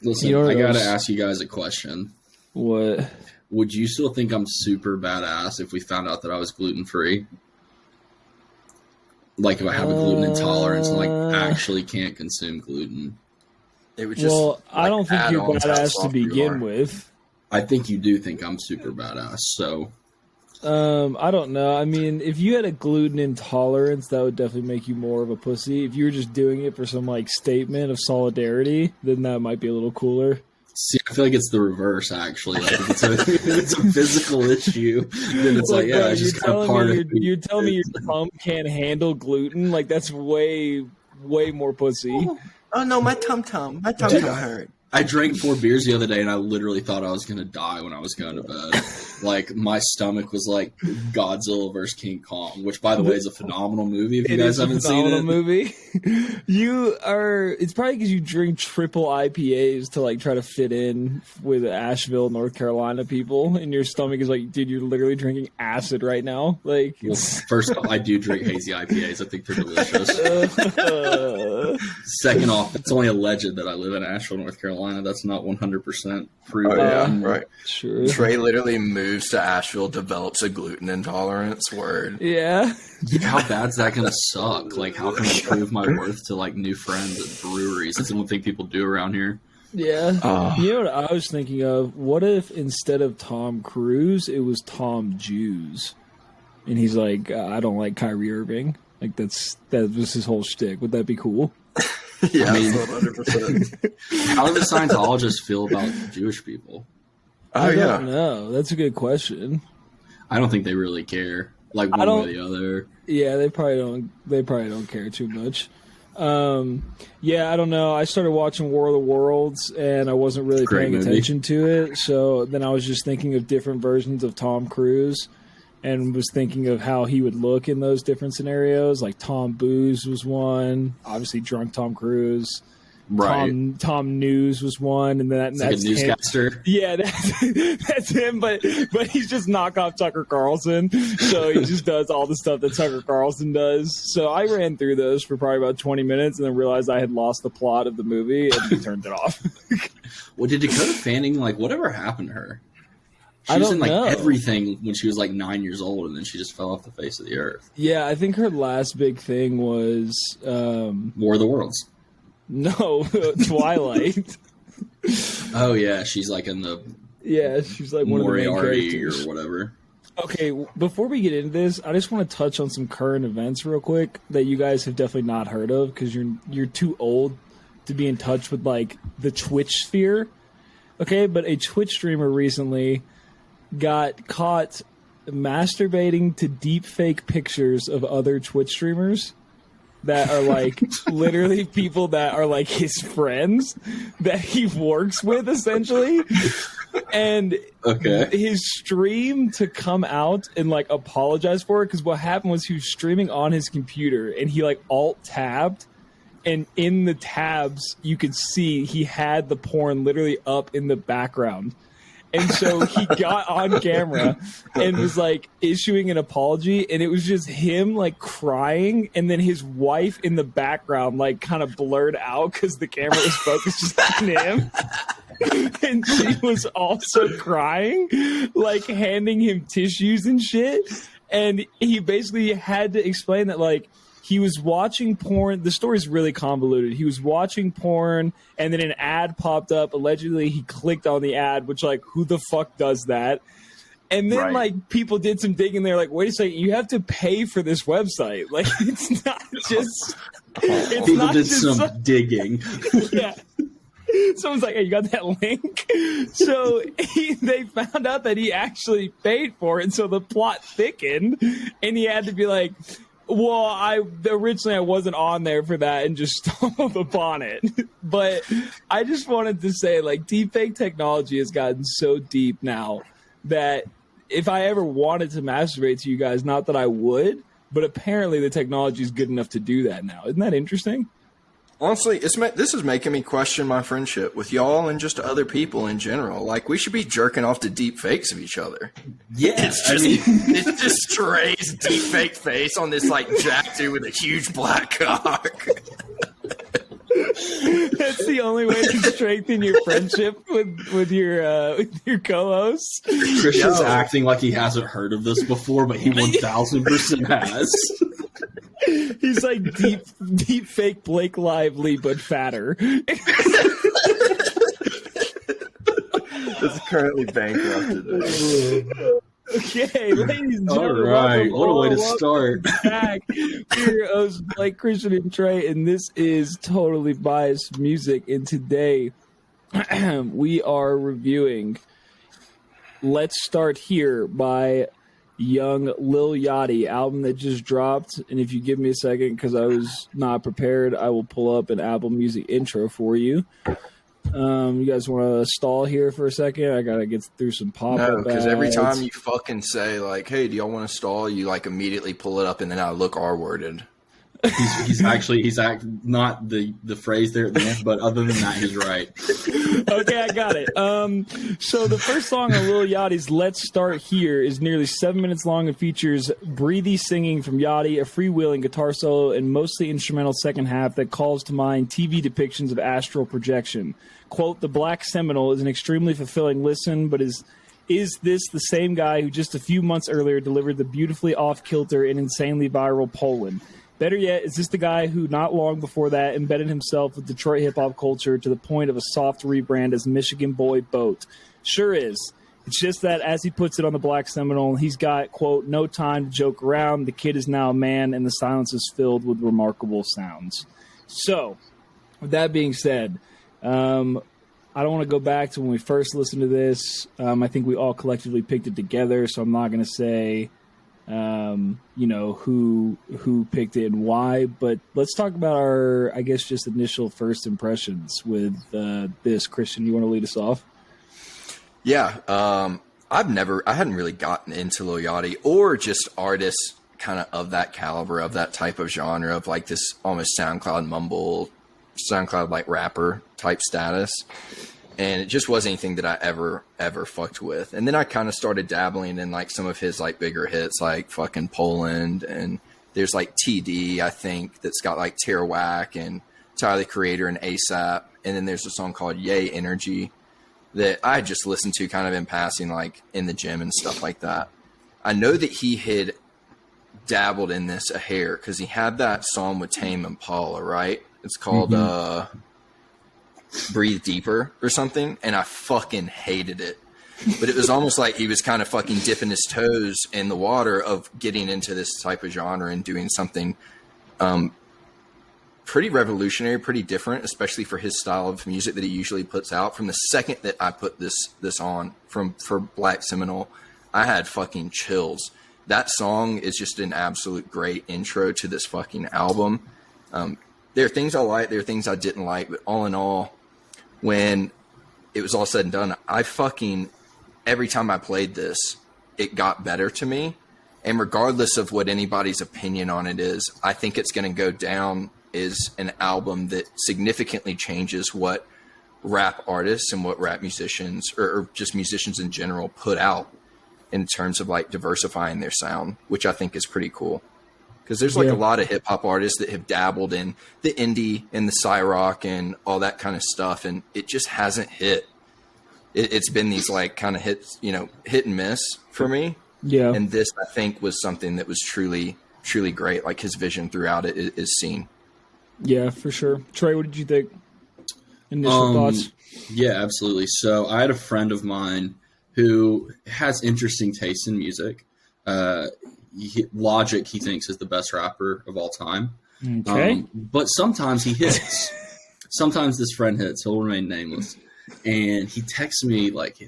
Listen, I gotta ask you guys a question. What? Would you still think I'm super badass if we found out that I was gluten-free? Like if I have a gluten intolerance and like actually can't consume gluten? It would just I don't think you're badass to begin with. I think you do think I'm super badass, so... I don't know. I mean, if you had a gluten intolerance, that would definitely make you more of a pussy. If you were just doing it for some like statement of solidarity, then that might be a little cooler. See, I feel like it's the reverse, actually. Like if it's a physical issue, then it's like, yeah, it's just kind of part of it. You're telling me your tum can't handle gluten? Like, that's way, way more pussy. Oh no, my tum hurt. I drank 4 beers the other day, and I literally thought I was going to die when I was going to bed. Like, my stomach was like Godzilla vs. King Kong, which, by the way, is a phenomenal movie if you guys haven't seen it. Movie. It's probably because you drink triple IPAs to, like, try to fit in with Asheville, North Carolina people, and your stomach is like, dude, you're literally drinking acid right now. Like, well, first off, I do drink hazy IPAs. I think they're delicious. Second off, it's only alleged that I live in Asheville, North Carolina. That's not 100% proven. Oh, yeah, right. Sure. Trey literally moves to Asheville, develops a gluten intolerance. Word. Yeah. How bad's that going to suck? Like, how can I prove my worth to, like, new friends at breweries? That's the one thing people do around here. Yeah. You know what I was thinking of? What if instead of Tom Cruise, it was Tom Jews? And he's like, I don't like Kyrie Irving. Like, that was his whole shtick. Would that be cool? Yeah, I mean, 100%. How do the Scientologists feel about Jewish people? I don't know. That's a good question. I don't think they really care. Like one way or the other. Yeah, they probably don't. They probably don't care too much. Yeah, I don't know. I started watching War of the Worlds, and I wasn't really paying attention to it. So then I was just thinking of different versions of Tom Cruise, and was thinking of how he would look in those different scenarios. Like Tom Booze was one, obviously drunk Tom Cruise. Right. Tom News was one, and then that's like a newscaster. Him. Yeah, that's him. But he's just knockoff Tucker Carlson. So he just does all the stuff that Tucker Carlson does. So I ran through those for probably about 20 minutes, and then realized I had lost the plot of the movie, and turned it off. Well, did Dakota Fanning, like, whatever happened to her? She I was don't in, like, know. Everything when she was, like, 9 years old, and then she just fell off the face of the earth. Yeah, I think her last big thing was... War of the Worlds. No, Twilight. Oh, yeah, she's, like, in the... Yeah, she's, like, one Moriarty of the main characters. or whatever. Okay, before we get into this, I just want to touch on some current events real quick that you guys have definitely not heard of, because you're too old to be in touch with, like, the Twitch sphere. Okay, but a Twitch streamer recently got caught masturbating to deep fake pictures of other Twitch streamers that are like literally people that are like his friends that he works with essentially. And his stream to come out and like apologize for it, because what happened was he was streaming on his computer and he like alt tabbed, and in the tabs you could see he had the porn literally up in the background. And so he got on camera and was like issuing an apology, and it was just him like crying, and then his wife in the background like kind of blurred out because the camera was focused just on him. And she was also crying, like handing him tissues and shit. And he basically had to explain that like he was watching porn. The story's really convoluted. He was watching porn, and then an ad popped up. Allegedly, he clicked on the ad, which, like, who the fuck does that? And then, like, people did some digging. They're like, wait a second, you have to pay for this website. Like, it's not just... It's people not did just some digging. Yeah. Someone's like, hey, you got that link? So they found out that he actually paid for it, so the plot thickened, and he had to be like... Well, originally I wasn't on there for that and just stumbled upon it. But I just wanted to say, like, deepfake technology has gotten so deep now that if I ever wanted to masturbate to you guys, not that I would, but apparently the technology is good enough to do that now. Isn't that interesting? Honestly, this is making me question my friendship with y'all and just other people in general. Like, we should be jerking off to deep fakes of each other. Yeah, it's just Trey's deep fake face on this like jack dude with a huge black cock. That's the only way to strengthen your friendship with your co-hosts. Christian's acting like he hasn't heard of this before, but he 1000% has. He's like deep fake Blake Lively, but fatter. It's currently bankrupted. Okay, ladies and gentlemen, all right, what a way to start. Back. We're your hosts, Blake, Christian, and Trey, and this is Totally Biased Music. And today, we are reviewing "Let's Start Here" by young Lil Yachty, album that just dropped. And if you give me a second, because I was not prepared, I will pull up an Apple Music intro for you. You guys want to stall here for a second? I gotta get through some pop-up. No, because every time you fucking say like, "Hey, do y'all want to stall?" you like immediately pull it up, and then I look R-worded. He's not the phrase there at the end, but other than that, he's right. Okay, I got it. So the first song on Lil Yachty's "Let's Start Here" is nearly 7 minutes long and features breathy singing from Yachty, a freewheeling guitar solo, and mostly instrumental second half that calls to mind TV depictions of astral projection. Quote, "The Black Seminole is an extremely fulfilling listen, but is this the same guy who just a few months earlier delivered the beautifully off-kilter and insanely viral Poland? Better yet, is this the guy who not long before that embedded himself with Detroit hip-hop culture to the point of a soft rebrand as Michigan Boy Boat? Sure is. It's just that, as he puts it on the Black Seminole, he's got, quote, no time to joke around. The kid is now a man, and the silence is filled with remarkable sounds." So, with that being said, I don't want to go back to when we first listened to this. I think we all collectively picked it together, so I'm not going to say who picked it and why, but let's talk about our, I guess, just initial first impressions with this. Christian, you want to lead us off? Yeah, I hadn't really gotten into Lil Yachty or just artists kind of that caliber, of that type of genre, of like this almost SoundCloud like rapper type status. And it just wasn't anything that I ever fucked with. And then I kind of started dabbling in like some of his like bigger hits, like fucking Poland, and there's like TD, I think, that's got like Tearwack and Tyler the Creator and ASAP. And then there's a song called Yay Energy that I just listened to kind of in passing, like in the gym and stuff like that. I know that he had dabbled in this a hair because he had that song with Tame Impala, right? It's called Breathe Deeper or something, and I fucking hated it. But it was almost like he was kind of fucking dipping his toes in the water of getting into this type of genre and doing something pretty revolutionary, pretty different, especially for his style of music that he usually puts out. From the second that I put this on for Black Seminole, I had fucking chills. That song is just an absolute great intro to this fucking album. There are things I like, there are things I didn't like, but all in all, when it was all said and done, every time I played this, it got better to me. And regardless of what anybody's opinion on it is, I think it's going to go down as an album that significantly changes what rap artists and what rap musicians, or just musicians in general, put out in terms of like diversifying their sound, which I think is pretty cool. Because there's like a lot of hip hop artists that have dabbled in the indie and the psy-rock and all that kind of stuff, and it just hasn't hit. It's been these like kind of hit and miss for me. Yeah. And this, I think, was something that was truly, truly great. Like his vision throughout it is seen. Yeah, for sure. Trey, what did you think? Initial thoughts? Yeah, absolutely. So I had a friend of mine who has interesting taste in music. Logic, he thinks, is the best rapper of all time. Okay. But sometimes he hits. Sometimes this friend hits. He'll remain nameless. And he texts me like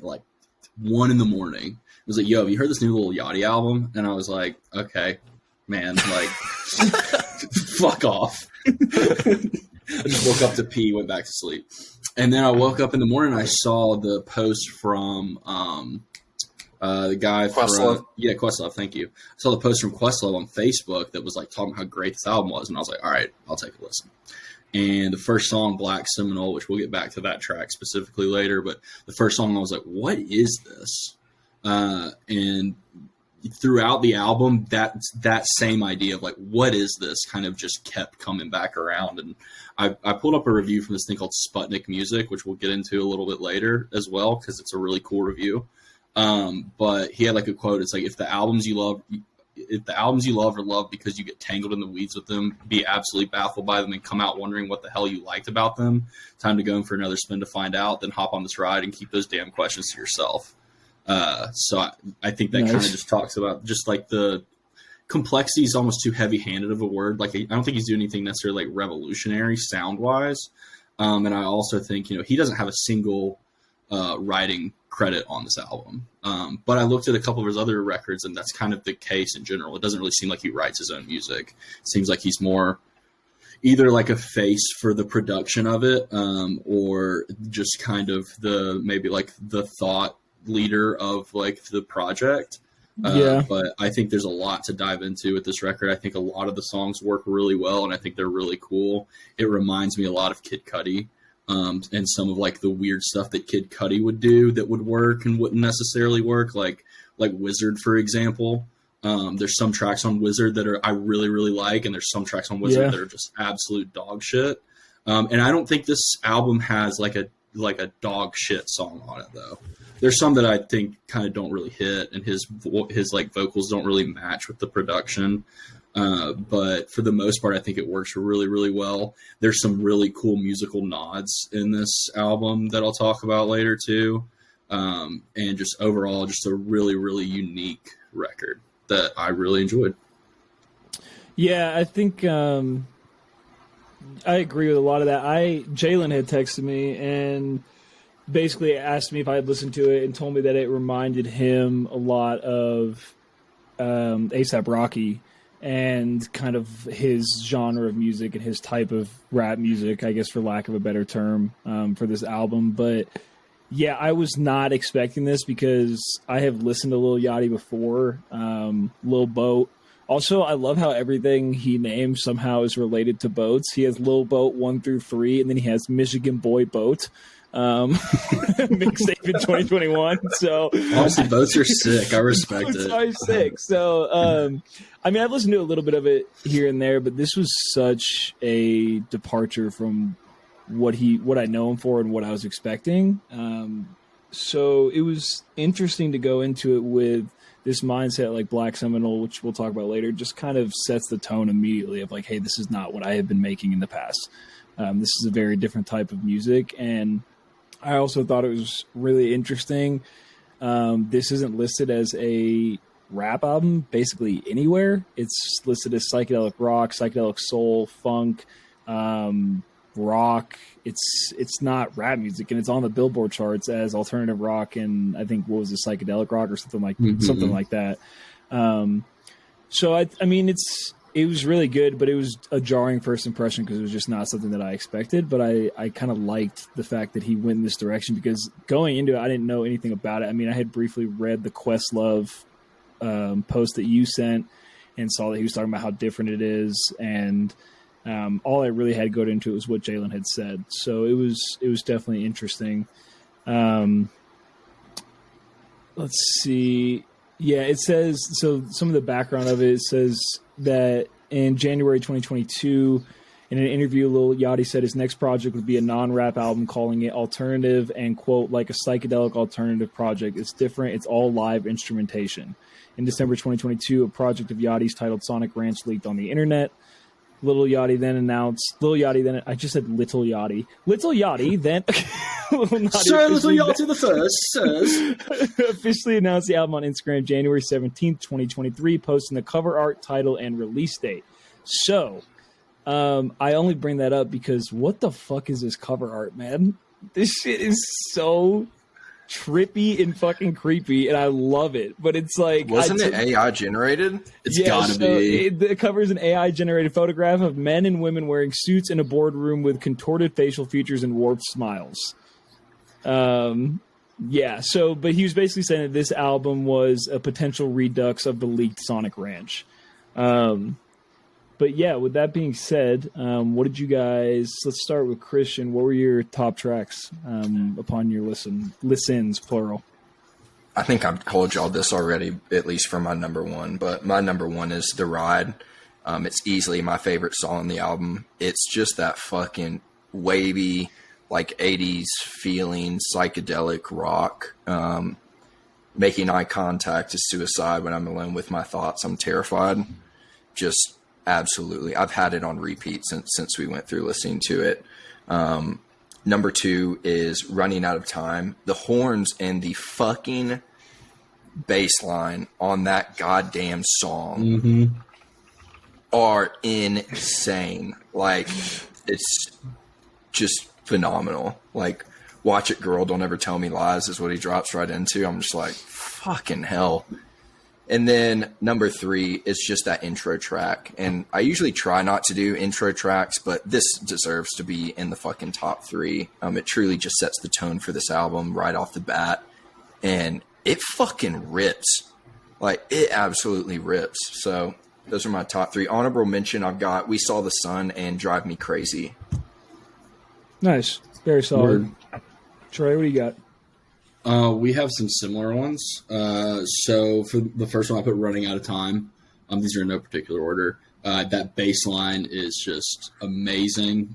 1 a.m. He was like, "Yo, have you heard this new Lil Yachty album?" And I was like, "Okay, man, like, fuck off." I just woke up to pee, went back to sleep. And then I woke up in the morning and I saw the post from the guy Questlove. Questlove, thank you. I saw the post from Questlove on Facebook that was like talking how great this album was, and I was like, all right, I'll take a listen. And the first song, Black Seminole, which we'll get back to that track specifically later, but the first song I was like, what is this? And throughout the album, that same idea of like, what is this, kind of just kept coming back around. And I pulled up a review from this thing called Sputnik Music, which we'll get into a little bit later as well, because it's a really cool review. But he had like a quote. It's like, if the albums you love are loved because you get tangled in the weeds with them, be absolutely baffled by them, and come out wondering what the hell you liked about them, time to go in for another spin to find out, then hop on this ride and keep those damn questions to yourself. So I think that kind of just talks about just like the complexity is almost too heavy-handed of a word. Like, I don't think he's doing anything necessarily like revolutionary sound-wise. And I also think, he doesn't have a single writing credit on this album. But I looked at a couple of his other records, and that's kind of the case in general. It doesn't really seem like he writes his own music. It seems like he's more either like a face for the production of it, or just kind of maybe like the thought leader of like the project. But I think there's a lot to dive into with this record. I think a lot of the songs work really well, and I think they're really cool. It reminds me a lot of Kid Cudi, and some of like the weird stuff that Kid Cudi would do that would work and wouldn't necessarily work, like Wizard, for example. There's some tracks on Wizard that I really, really like, and there's some tracks on Wizard that are just absolute dog shit. And I don't think this album has like a dog shit song on it, though. There's some that I think kind of don't really hit, and his like vocals don't really match with the production. But for the most part, I think it works really, really well. There's some really cool musical nods in this album that I'll talk about later too. And just overall, just a really, really unique record that I really enjoyed. Yeah, I think I agree with a lot of that. Jalen had texted me and basically asked me if I had listened to it and told me that it reminded him a lot of A$AP Rocky and kind of his genre of music and his type of rap music, I guess, for lack of a better term, for this album. But yeah, I was not expecting this because I have listened to Lil Yachty before, Lil Boat. Also, I love how everything he names somehow is related to boats. He has Lil Boat 1 through 3, and then he has Michigan Boy Boat. Mixtape in 2021. So honestly, boats are sick. I respect it. Boats are sick. So I mean, I've listened to a little bit of it here and there, but this was such a departure from what I know him for and what I was expecting. So it was interesting to go into it with this mindset, like Black Seminole, which we'll talk about later, just kind of sets the tone immediately of like, hey, this is not what I have been making in the past. This is a very different type of music, and I also thought it was really interesting. This isn't listed as a rap album basically anywhere. It's listed as psychedelic rock, psychedelic soul, funk, rock. It's not rap music, and it's on the Billboard charts as alternative rock, and I think what was it, psychedelic rock or something like that. So I mean, it was really good, but it was a jarring first impression because it was just not something that I expected. But I kind of liked the fact that he went in this direction because going into it, I didn't know anything about it. I mean, I had briefly read the Questlove post that you sent and saw that he was talking about how different it is. And all I really had to go into it was what Jalen had said. So it was definitely interesting. Let's see. Yeah, it says, so some of the background of it says that in January 2022, in an interview, Lil Yachty said his next project would be a non-rap album, calling it alternative and, quote, like a psychedelic alternative project. It's different. It's all live instrumentation. In December 2022, a project of Yachty's titled Sonic Ranch leaked on the internet. Lil Yachty then, I just said Little Yachty. Little Yachty then, Sir Little Yachty the first says, officially announced the album on Instagram January 17th, 2023, posting the cover art, title, and release date. So, I only bring that up because what the fuck is this cover art, man? This shit is so trippy and fucking creepy, and I love it. But it's like, wasn't it AI generated? It's gotta be. It covers an AI generated photograph of men and women wearing suits in a boardroom with contorted facial features and warped smiles. Yeah. So, but he was basically saying that this album was a potential redux of the leaked Sonic Ranch. But yeah, with that being said, what did you guys? Let's start with Christian. What were your top tracks upon your listens, plural? I think I've told y'all this already, at least for my number one, but my number one is The Ride. It's easily my favorite song on the album. It's just that fucking wavy, like 80s feeling, psychedelic rock. Making eye contact is suicide. When I'm alone with my thoughts, I'm terrified. Just absolutely. I've had it on repeat since we went through listening to it. Number two is Running Out of Time. The horns and the fucking bass line on that goddamn song are insane. Like, it's just phenomenal. Like, Watch It Girl, Don't Ever Tell Me Lies is what he drops right into. I'm just like, fucking hell. And then number three is just that intro track. And I usually try not to do intro tracks, but this deserves to be in the fucking top three. It truly just sets the tone for this album right off the bat. And it fucking rips. Like, it absolutely rips. So those are my top three. Honorable mention, I've got We Saw the Sun and Drive Me Crazy. Nice. Very solid. Word. Trey, what do you got? We have some similar ones. So for the first one, I put Running Out of Time. These are in no particular order. That bass line is just amazing.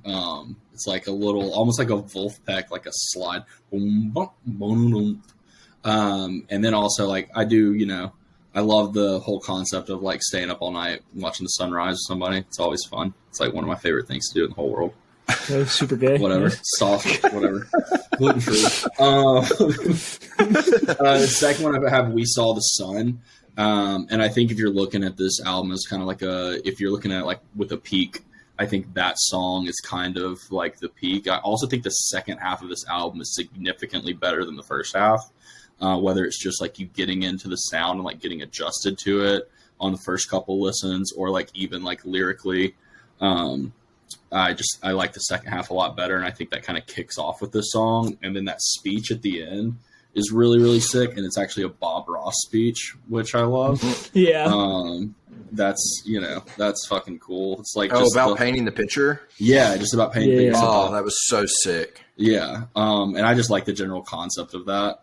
It's like a little, almost like a Wolfpack, like a slide. Boom, boom, boom, boom. And then also, like, I love the whole concept of like staying up all night watching the sunrise with somebody. It's always fun. It's like one of my favorite things to do in the whole world. Super gay. Whatever. Soft, whatever. Gluten free. The second one I have We Saw the Sun. And I think if you're looking at this album as kind of like if you're looking at it like with a peak, I think that song is kind of like the peak. I also think the second half of this album is significantly better than the first half. Whether it's just like you getting into the sound and like getting adjusted to it on the first couple listens, or like even like lyrically. I like the second half a lot better, and I think that kind of kicks off with this song. And then that speech at the end is really, really sick, and it's actually a Bob Ross speech, which I love. Yeah. That's fucking cool. It's like about painting the picture? Yeah, just about painting the picture. Oh, that was so sick. Yeah. And I just like the general concept of that.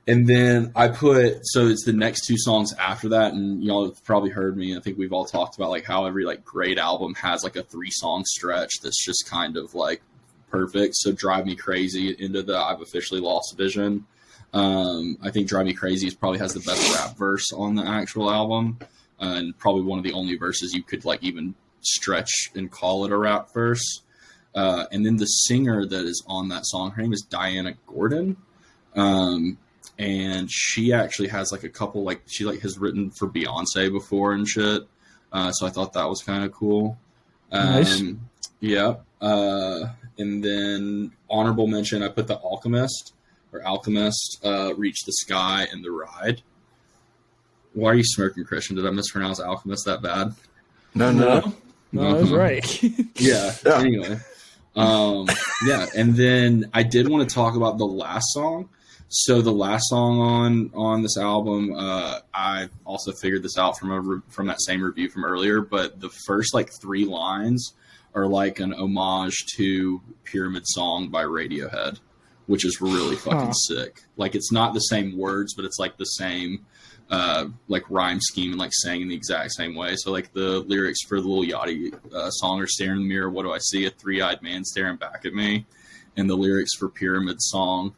And then so it's the next two songs after that, and y'all have probably heard me. I think we've all talked about like how every like great album has like a 3-song stretch that's just kind of like perfect. So Drive Me Crazy into the I've Officially Lost Vision. I think Drive Me Crazy probably has the best rap verse on the actual album, and probably one of the only verses you could like even stretch and call it a rap verse. And then the singer that is on that song, her name is Diana Gordon. And she actually has like a couple, like she like has written for Beyonce before and shit. So I thought that was kind of cool. Nice. Yeah. And then honorable mention, I put The Alchemist, Reach the Sky, and The Ride. Why are you smirking, Christian? Did I mispronounce Alchemist that bad? No. No, that's right. Yeah. Anyway. Yeah. And then I did want to talk about the last song. So the last song on this album, I also figured this out from that same review from earlier, but the first like 3 lines are like an homage to Pyramid Song by Radiohead, which is really fucking sick. Like, it's not the same words, but it's like the same like rhyme scheme and like saying in the exact same way. So like the lyrics for the Lil Yachty song are "Staring in the mirror, what do I see? A 3-eyed man staring back at me." And the lyrics for Pyramid Song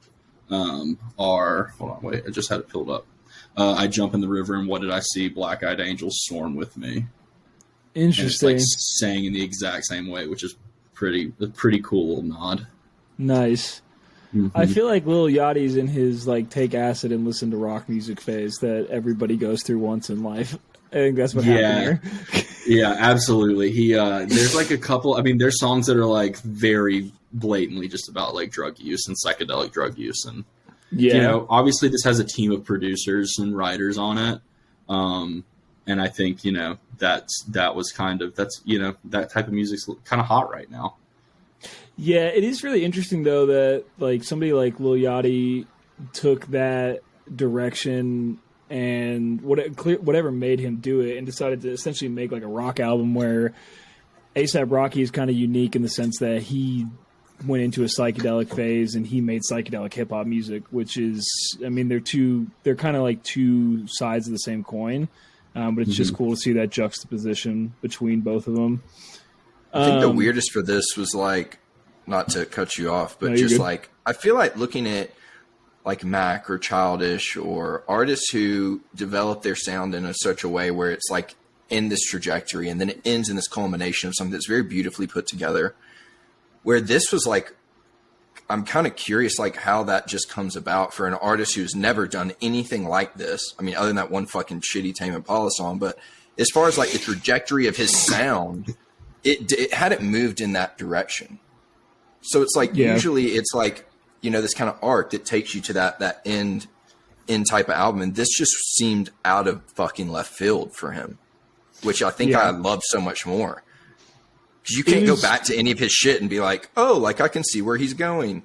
are, hold on, wait, I just had it filled up. I jump in the river and what did I see? Black-eyed angels swarm with me. Interesting. And it's like saying in the exact same way, which is a pretty cool little nod. Nice. Mm-hmm. I feel like Lil Yachty's in his like take acid and listen to rock music phase that everybody goes through once in life. I think that's what happened here. Yeah, absolutely. There's like a couple, I mean, there's songs that are like very blatantly just about like drug use and psychedelic drug use. And, you know, obviously this has a team of producers and writers on it. And I think, you know, that type of music's kind of hot right now. Yeah, it is really interesting though that like somebody like Lil Yachty took that direction and whatever made him do it and decided to essentially make like a rock album where A$AP Rocky is kind of unique in the sense that he went into a psychedelic phase, and he made psychedelic hip hop music, which is, I mean, they're kind of like two sides of the same coin, but it's just cool to see that juxtaposition between both of them. I think the weirdest for this was like, not to cut you off, but just like, I feel like looking at like Mac or Childish or artists who develop their sound in such a way where it's like in this trajectory and then it ends in this culmination of something that's very beautifully put together, where this was like, I'm kind of curious like how that just comes about for an artist who's never done anything like this. I mean, other than that one fucking shitty Tame Impala song, but as far as like the trajectory of his sound, it hadn't moved in that direction. So it's like, usually it's like, you know, this kind of arc that takes you to that end type of album. And this just seemed out of fucking left field for him, which I think I love so much more. Because you can't go back to any of his shit and be like, oh, like I can see where he's going.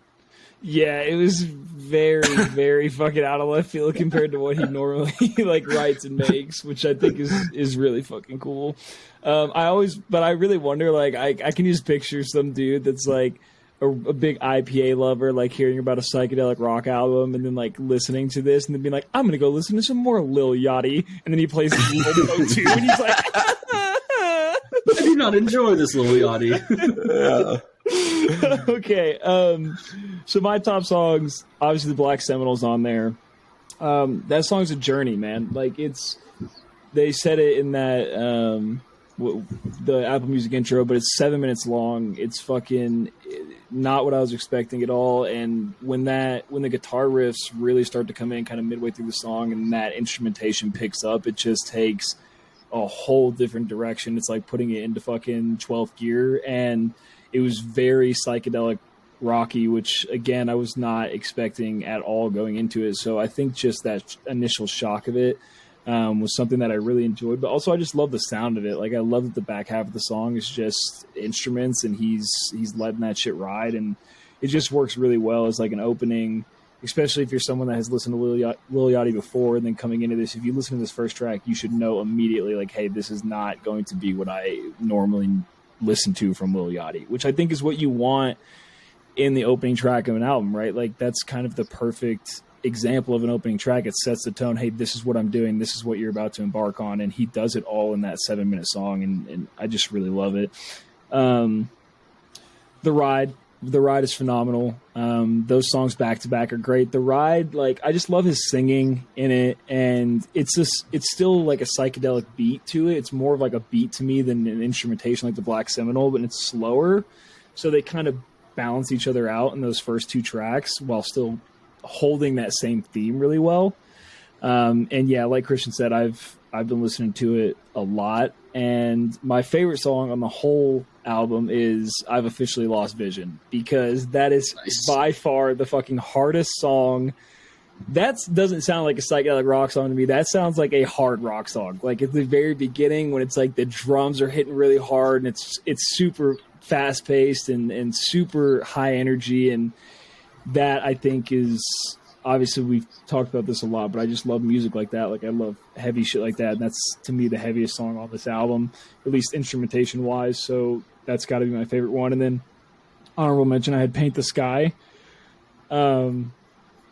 Yeah, it was very, very fucking out of left field compared to what he normally like writes and makes, which I think is really fucking cool. But I really wonder, like, I can just picture some dude that's like a big IPA lover, like hearing about a psychedelic rock album and then like listening to this and then being like, I'm gonna go listen to some more Lil Yachty, and then he plays Lil too, and he's like, I do not enjoy this Lil Yachty. Okay, so my top songs, obviously the Black Seminol's on there. That song's a journey, man. Like they said it in that the Apple Music intro, but it's 7 minutes long. It's fucking not what I was expecting at all. And when the guitar riffs really start to come in kind of midway through the song and that instrumentation picks up, it just takes a whole different direction. It's like putting it into fucking 12th gear, and it was very psychedelic rocky, which again I was not expecting at all going into it. So I think just that initial shock of it was something that I really enjoyed, but also I just love the sound of it. Like I love that the back half of the song is just instruments and he's letting that shit ride, and it just works really well as like an opening, especially if you're someone that has listened to Lil Yachty before, and then coming into this, if you listen to this first track, you should know immediately like, hey, this is not going to be what I normally listen to from Lil Yachty, which I think is what you want in the opening track of an album, right? Like that's kind of the perfect example of an opening track. It sets the tone. Hey, this is what I'm doing. This is what you're about to embark on. And he does it all in that 7-minute song. And I just really love it. The Ride is phenomenal. Those songs back to back are great. The Ride, like, I just love his singing in it. And it's still like a psychedelic beat to it. It's more of like a beat to me than an instrumentation like the Black Seminole, but it's slower. So they kind of balance each other out in those first two tracks while still holding that same theme really well. And yeah, like Christian said, I've been listening to it a lot, and my favorite song on the whole album is I've Officially Lost Vision, because that is by far the fucking hardest song. That doesn't sound like a psychedelic rock song to me. That sounds like a hard rock song. Like at the very beginning when it's like the drums are hitting really hard and it's super fast paced and super high energy, and that I think is, obviously we've talked about this a lot, but I just love music like that. Like I love heavy shit like that, and that's to me the heaviest song on this album, at least instrumentation wise. So that's got to be my favorite one. And then honorable mention, I had Paint the Sky. And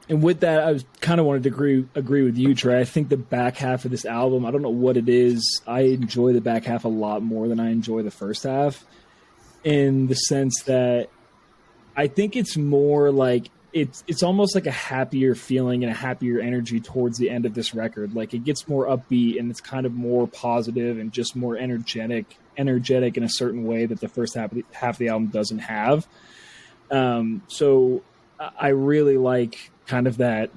with that, I was kind of wanted to agree with you, Trey. I think the back half of this album, I don't know what it is, I enjoy the back half a lot more than I enjoy the first half, in the sense that I think it's more like it's almost like a happier feeling and a happier energy towards the end of this record. Like it gets more upbeat and it's kind of more positive and just more energetic in a certain way that the first half of the album doesn't have. So I really like kind of that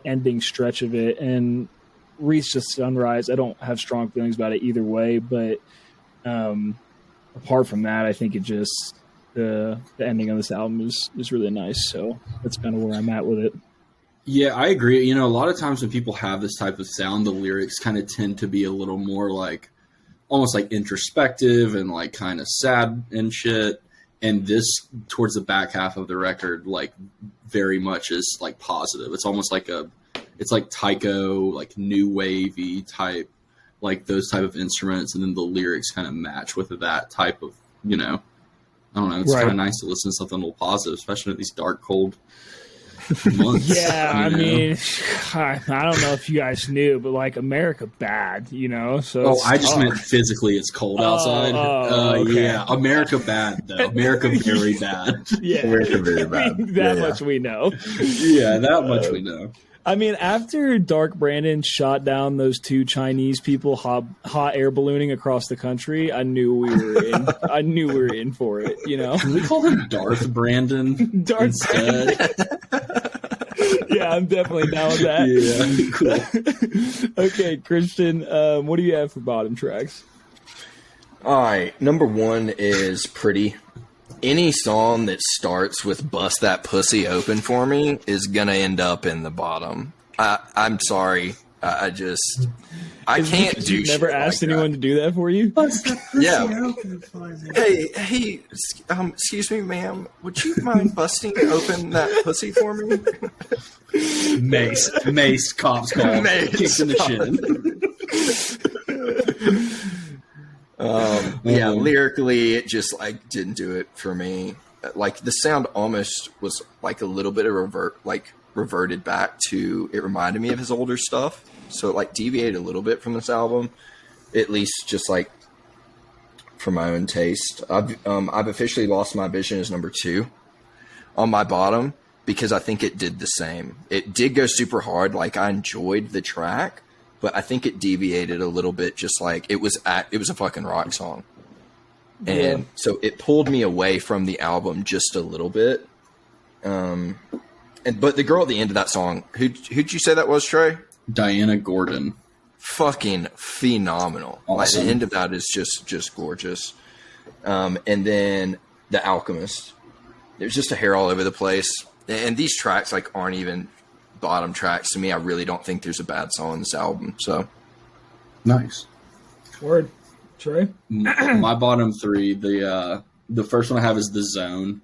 ending stretch of it. And Reach the Sunrise, I don't have strong feelings about it either way, but apart from that, I think it just the ending of this album is really nice. So that's kind of where I'm at with it. Yeah, I agree. You know, a lot of times when people have this type of sound, the lyrics kind of tend to be a little more like almost like introspective and like kind of sad and shit. And this, towards the back half of the record, like very much is like positive. It's almost like it's like taiko, like new wavy type, like those type of instruments. And then the lyrics kind of match with that type of, you know, I don't know. It's Right. kind of nice to listen to something a little positive, especially in these dark, cold months. Yeah, I you know? mean, I don't know if you guys knew, but like America bad, you know. So Oh, it's I just tough. meant physically it's cold outside. Okay. Yeah, America bad though. America very bad. Yeah, America very I bad. mean, that Yeah. much we know. Yeah, that much we know. I mean, after Dark Brandon shot down those 2 Chinese people hot air ballooning across the country, I knew we were in. I knew we were in for it. You know, Can we call him Darth Brandon Darth instead? yeah, I'm definitely down with that. Yeah, cool. Okay, Christian, what do you have for bottom tracks? All right, number 1 is Pretty. Any song that starts with "Bust That Pussy Open for Me" is gonna end up in the bottom. I'm sorry, I can't do. You've never shit asked like anyone to do that for you? that. Yeah. Hey, excuse me, ma'am. Would you mind busting open that pussy for me? Mace, cops call, Mace. kicks in the shin. Yeah, lyrically, it just like didn't do it for me. Like the sound almost was like a little bit of reverted back to. It reminded me of his older stuff, so it like deviated a little bit from this album, at least just like for my own taste. I've officially lost my vision as number 2 on my bottom because I think it did the same. It did go super hard. Like I enjoyed the track. But I think it deviated a little bit, just like it was a fucking rock song. And so it pulled me away from the album just a little bit. But the girl at the end of that song, who'd you say that was, Trey? Diana Gordon. Fucking phenomenal. Awesome. Like the end of that is just gorgeous. And then The Alchemist. There's just a hair all over the place. And these tracks like aren't even bottom tracks to me. I really don't think there's a bad song in this album. So Nice. Word, Trey. My bottom 3, the first one I have is The Zone.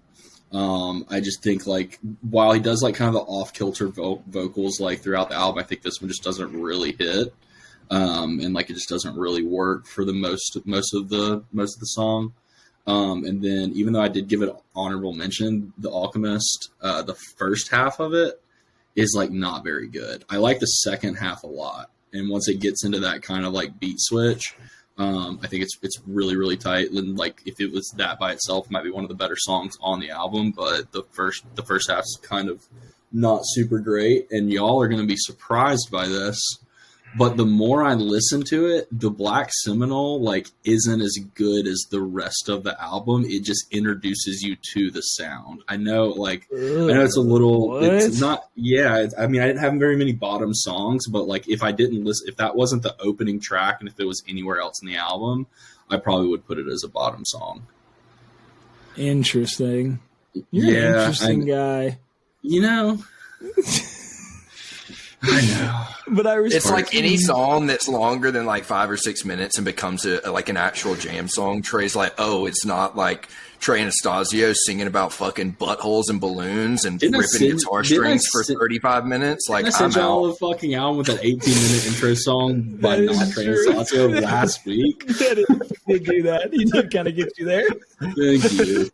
I just think like while he does like kind of the off kilter vocals like throughout the album, I think this one just doesn't really hit, and like it just doesn't really work for the most of the song. And then even though I did give it honorable mention, The Alchemist, the first half of it is like not very good. I like the second half a lot, and once it gets into that kind of like beat switch, I think it's really, really tight. And like if it was that by itself, it might be one of the better songs on the album. But the first half's kind of not super great, and y'all are going to be surprised by this. But the more I listen to it, the Black Seminole like isn't as good as the rest of the album. It just introduces you to the sound. I know, like I know it's a little. What? It's not. Yeah, I mean, I didn't have very many bottom songs, but like if I didn't listen, if that wasn't the opening track, and if it was anywhere else in the album, I probably would put it as a bottom song. Interesting. You're an interesting guy. You know. I know. But I respect it's like any song that's longer than like 5 or 6 minutes and becomes like an actual jam song. Trey's like, oh, it's not like Trey Anastasio singing about fucking buttholes and balloons and ripping guitar strings for 35 minutes. Like, I sent I'm y'all out. the fucking album with that 18-minute intro song by That is not Trey true. Anastasio last week. he did do that. He did kind of get you there. Thank you.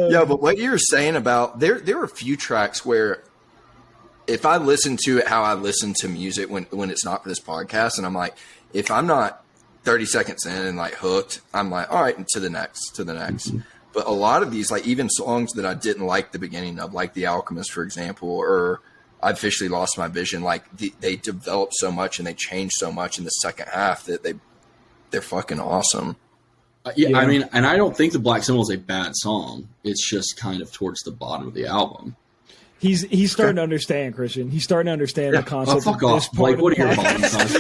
Yeah, but what you were saying about there were a few tracks where if I listen to it how I listen to music when it's not for this podcast, and I'm like, if I'm not 30 seconds in and like hooked, I'm like, all right, to the next. Mm-hmm. But a lot of these, like even songs that I didn't like the beginning of, like The Alchemist, for example, or I Officially Lost My Vision, like they developed so much and they changed so much in the second half that they're fucking awesome. Yeah, I mean, and I don't think The Black Symbol is a bad song. It's just kind of towards the bottom of the album. He's starting to understand, Christian. He's starting to understand the concept. Fuck of this off. part Like, what of are your the bottom songs?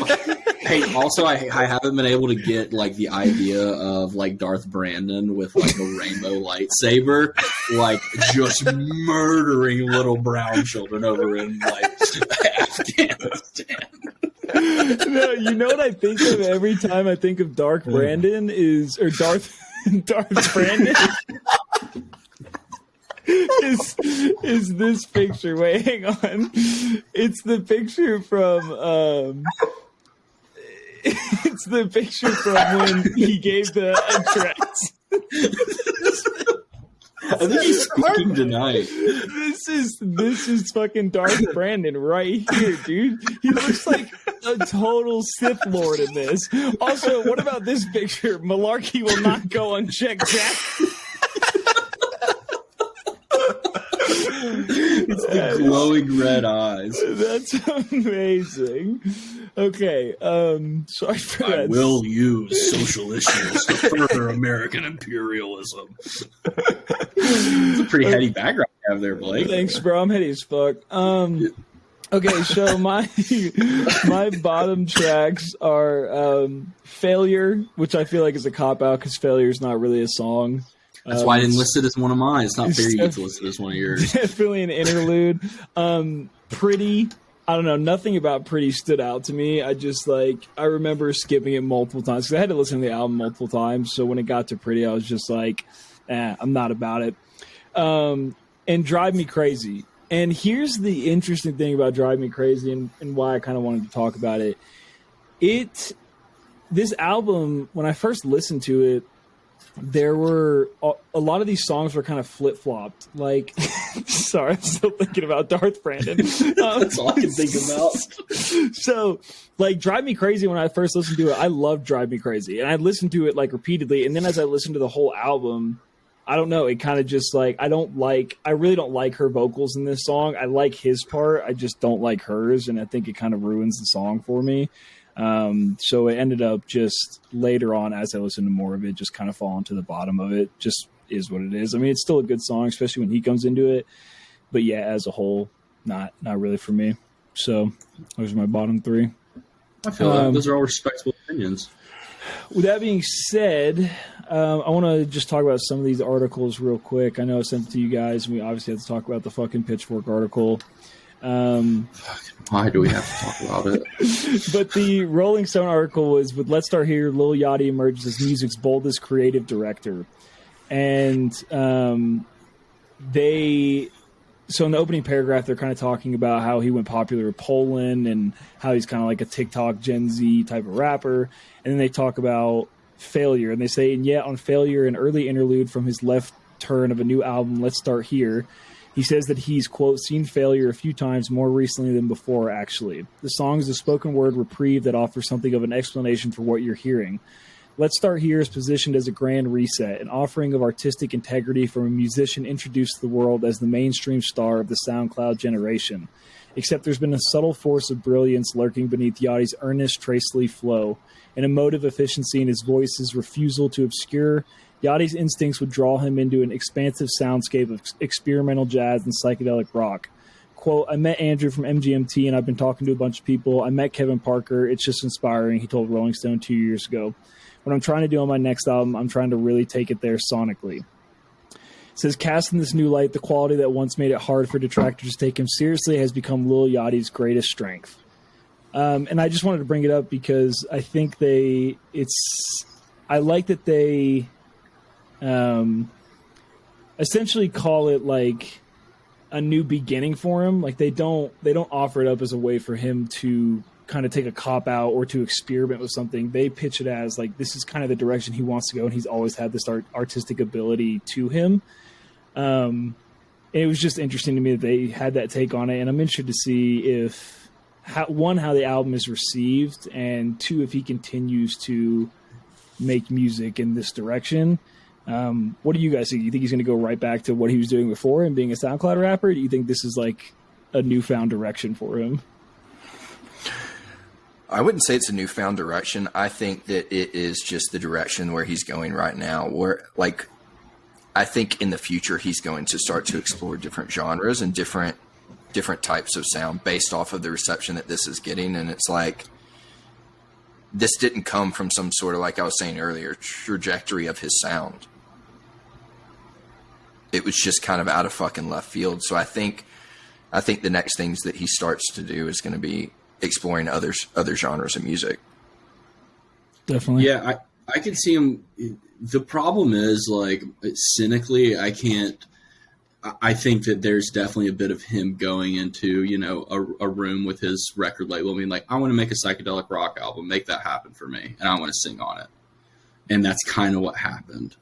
Hey, also, I haven't been able to get, like, the idea of, like, Darth Brandon with, like, a rainbow lightsaber, like, just murdering little brown children over in, like, Afghanistan. No, you know what I think of every time I think of Darth Brandon Darth Brandon is this picture. Wait, hang on. It's the picture from it's the picture from when he gave the address. I think he's speaking tonight. This is fucking Darth Brandon right here, dude. He looks like a total Sith Lord in this. Also, what about this picture? Malarkey will not go unchecked, Jack. It's the glowing red eyes. That's amazing. Okay, sorry for that. I will use social issues to further American imperialism. It's a pretty heady background you have there, Blake. Thanks, bro. I'm heady as fuck. Okay, so my bottom tracks are Failure, which I feel like is a cop-out because Failure is not really a song. That's why I didn't list it as one of mine. It's not fair you get to list it as one of yours. Definitely an interlude. Pretty. I don't know. Nothing about Pretty stood out to me. I remember skipping it multiple times because I had to listen to the album multiple times. So when it got to Pretty, I was just like, I'm not about it. And Drive Me Crazy. And here's the interesting thing about Drive Me Crazy and why I kind of wanted to talk about it. This album, when I first listened to it, there were a lot of these songs were kind of flip-flopped. Like, sorry, I'm still thinking about Darth Brandon. That's all I can think about. So, like, Drive Me Crazy, when I first listened to it, I loved Drive Me Crazy. And I listened to it, like, repeatedly. And then as I listened to the whole album, I don't know, it kind of just, like, I really don't like her vocals in this song. I like his part. I just don't like hers. And I think it kind of ruins the song for me. So it ended up just later on, as I listened to more of it, just kind of falling to the bottom of it. Just is what it is. I mean, it's still a good song, especially when he comes into it. But yeah, as a whole, not really for me. So those are my bottom three. I feel like those are all respectable opinions. With that being said, I want to just talk about some of these articles real quick. I know I sent it to you guys, and we obviously have to talk about the fucking Pitchfork article. Why do we have to talk about it? But the Rolling Stone article was with Let's Start Here, Lil Yachty emerges as music's boldest creative director. And so in the opening paragraph, they're kind of talking about how he went popular in Poland and how he's kind of like a TikTok Gen Z type of rapper. And then they talk about Failure. And they say, and yet on Failure, an early interlude from his left turn of a new album, Let's Start Here, he says that he's, quote, seen Failure a few times more recently than before, actually. The song is a spoken word reprieve that offers something of an explanation for what you're hearing. Let's Start Here is positioned as a grand reset, an offering of artistic integrity from a musician introduced to the world as the mainstream star of the SoundCloud generation. Except there's been a subtle force of brilliance lurking beneath Yachty's earnest, tracely flow, an emotive efficiency in his voice's refusal to obscure. Yachty's instincts would draw him into an expansive soundscape of experimental jazz and psychedelic rock. Quote, I met Andrew from MGMT and I've been talking to a bunch of people. I met Kevin Parker. It's just inspiring, he told Rolling Stone 2 years ago. What I'm trying to do on my next album, I'm trying to really take it there sonically. It says, cast in this new light, the quality that once made it hard for detractors to take him seriously has become Lil Yachty's greatest strength. And I just wanted to bring it up because I think I like that they essentially call it like a new beginning for him. Like they don't offer it up as a way for him to kind of take a cop out or to experiment with something. They pitch it as like this is kind of the direction he wants to go, and he's always had this artistic ability to him. It was just interesting to me that they had that take on it, and I'm interested to see how the album is received, and two, if he continues to make music in this direction. What do you guys think? Do you think he's going to go right back to what he was doing before and being a SoundCloud rapper? Or do you think this is like a newfound direction for him? I wouldn't say it's a newfound direction. I think that it is just the direction where he's going right now. Where, like, I think in the future he's going to start to explore different genres and different types of sound based off of the reception that this is getting. And it's like, this didn't come from some sort of, like I was saying earlier, trajectory of his sound. It was just kind of out of fucking left field. So I think the next things that he starts to do is going to be exploring other genres of music. Definitely. Yeah, I can see him. The problem is, like, cynically, I think that there's definitely a bit of him going into, you know, a room with his record label. I mean, like, I want to make a psychedelic rock album, make that happen for me, and I want to sing on it. And that's kind of what happened.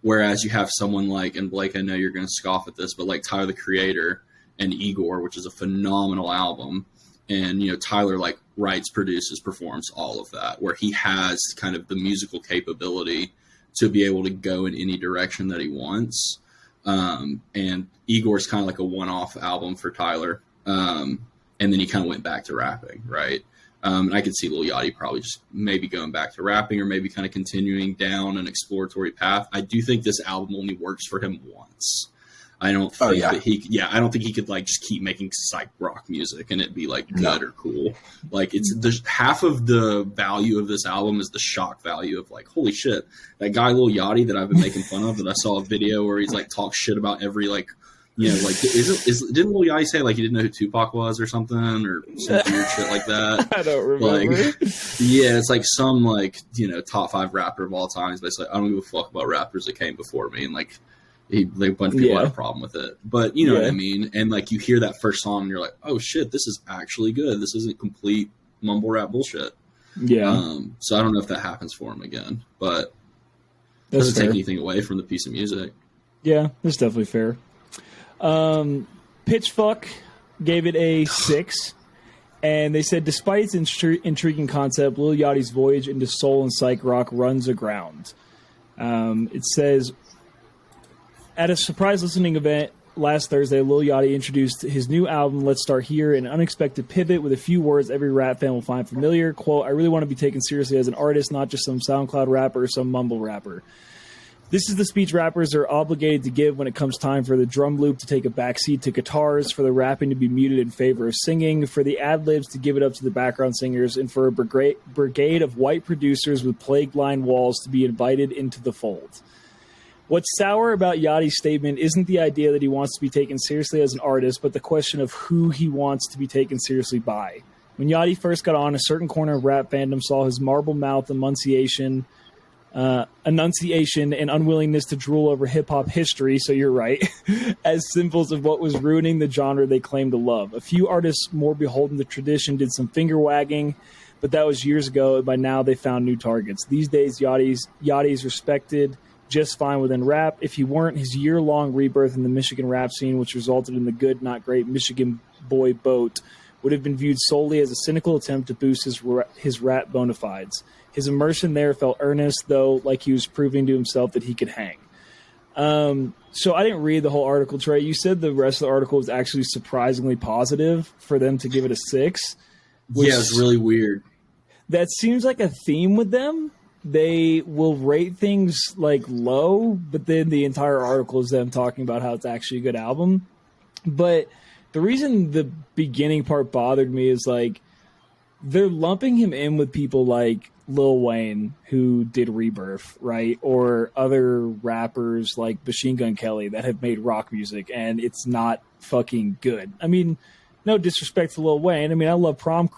Whereas you have someone like, and Blake, I know you're going to scoff at this, but like Tyler the Creator and Igor, which is a phenomenal album. And, you know, Tyler like writes, produces, performs all of that, where he has kind of the musical capability to be able to go in any direction that he wants. And Igor's kind of like a one-off album for Tyler. And then he kind of went back to rapping, right? And I could see Lil Yachty probably just maybe going back to rapping or maybe kind of continuing down an exploratory path. I do think this album only works for him once. I don't think that I don't think he could like just keep making psych rock music and it'd be like good or cool. Like there's half of the value of this album is the shock value of like, holy shit, that guy Lil Yachty that I've been making fun of, that I saw a video where he's like talks shit about every like, you know, like didn't Lil Yachty say like he didn't know who Tupac was or something or some weird shit like that? I don't remember. Like, yeah, it's like some like, you know, top 5 rapper of all time. He's basically, I don't give a fuck about rappers that came before me, and like a bunch of people had a problem with it, but you know what I mean. And like you hear that first song, and you're like, oh shit, this is actually good. This isn't complete mumble rap bullshit. Yeah. So I don't know if that happens for him again, but it doesn't take anything away from the piece of music. Yeah, that's definitely fair. Pitchfuck gave it a 6, and they said, despite its intriguing concept, Lil Yachty's voyage into soul and psych rock runs aground. It says, at a surprise listening event last Thursday, Lil Yachty introduced his new album, Let's Start Here, an unexpected pivot with a few words every rap fan will find familiar. Quote, I really want to be taken seriously as an artist, not just some SoundCloud rapper or some mumble rapper. This is the speech rappers are obligated to give when it comes time for the drum loop to take a backseat to guitars, for the rapping to be muted in favor of singing, for the ad-libs to give it up to the background singers, and for a brigade of white producers with plague-lined walls to be invited into the fold. What's sour about Yachty's statement isn't the idea that he wants to be taken seriously as an artist, but the question of who he wants to be taken seriously by. When Yachty first got on, a certain corner of rap fandom saw his marble mouth enunciation and unwillingness to drool over hip-hop history, so you're right, as symbols of what was ruining the genre they claimed to love. A few artists more beholden to tradition did some finger-wagging, but that was years ago, and by now they found new targets. These days, Yachty's respected just fine within rap. If he weren't, his year-long rebirth in the Michigan rap scene, which resulted in the good, not great Michigan boy boat, would have been viewed solely as a cynical attempt to boost his rap bona fides. His immersion there felt earnest, though, like he was proving to himself that he could hang. So I didn't read the whole article, Trey. You said the rest of the article was actually surprisingly positive for them to give it a 6. Yeah, it's really weird. That seems like a theme with them. They will rate things like low, but then the entire article is them talking about how it's actually a good album. But the reason the beginning part bothered me is like they're lumping him in with people like Lil Wayne, who did Rebirth, right? Or other rappers like Machine Gun Kelly that have made rock music, and it's not fucking good. I mean, no disrespect to Lil Wayne. I mean, I love Prom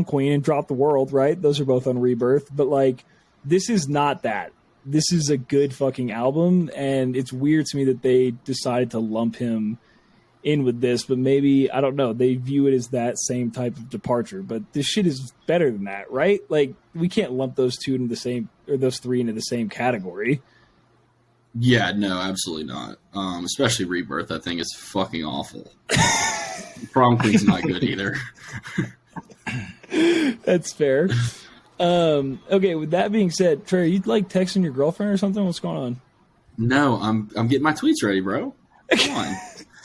Queen and Drop the World, right? Those are both on Rebirth. But like, this is not that. This is a good fucking album, and it's weird to me that they decided to lump him in with this, but maybe, I don't know, they view it as that same type of departure. But this shit is better than that, right? Like, we can't lump those two into the same, or those three into the same category. Yeah, no, absolutely not. Especially Rebirth, I think is fucking awful. Prom Queen's not good either. That's fair. Okay, with that being said, Trey, you like texting your girlfriend or something? What's going on? No, I'm getting my tweets ready, bro. Come on.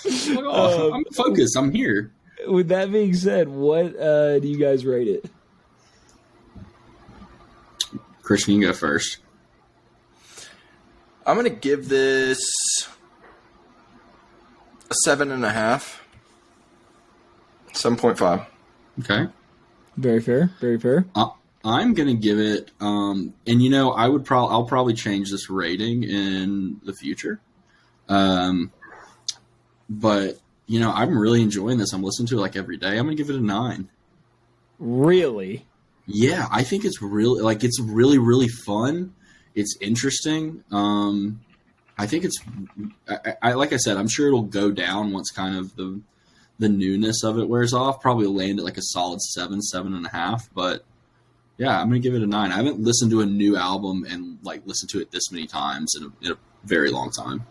I'm focused. I'm here. With that being said, what do you guys rate it? Christian, you can go first. I'm going to give this a 7.5. 7.5. Okay. Very fair. Very fair. I'm gonna give it, and you know, I'll probably change this rating in the future, but you know, I'm really enjoying this. I'm listening to it like every day. I'm gonna give it a 9. Really? Yeah, I think it's really really fun. It's interesting. I think it's, I like I said, I'm sure it'll go down once kind of the newness of it wears off. Probably land at like a solid 7.5, but. Yeah, I'm gonna give it a 9. I haven't listened to a new album and like listened to it this many times in a very long time.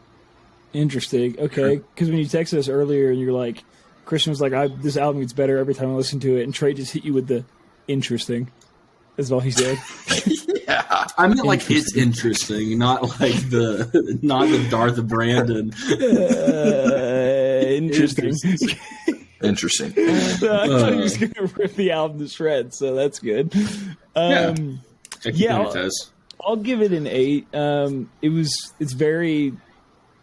Interesting. Okay, because when you texted us earlier, and you're like, Christian was like, "This album gets better every time I listen to it," and Trey just hit you with the interesting. That's all he said. Yeah. I mean, like it's interesting, not the Darth Brandon. Interesting. Interesting. I thought he was going to rip the album to shreds, so that's good. I'll give it an 8. It's very,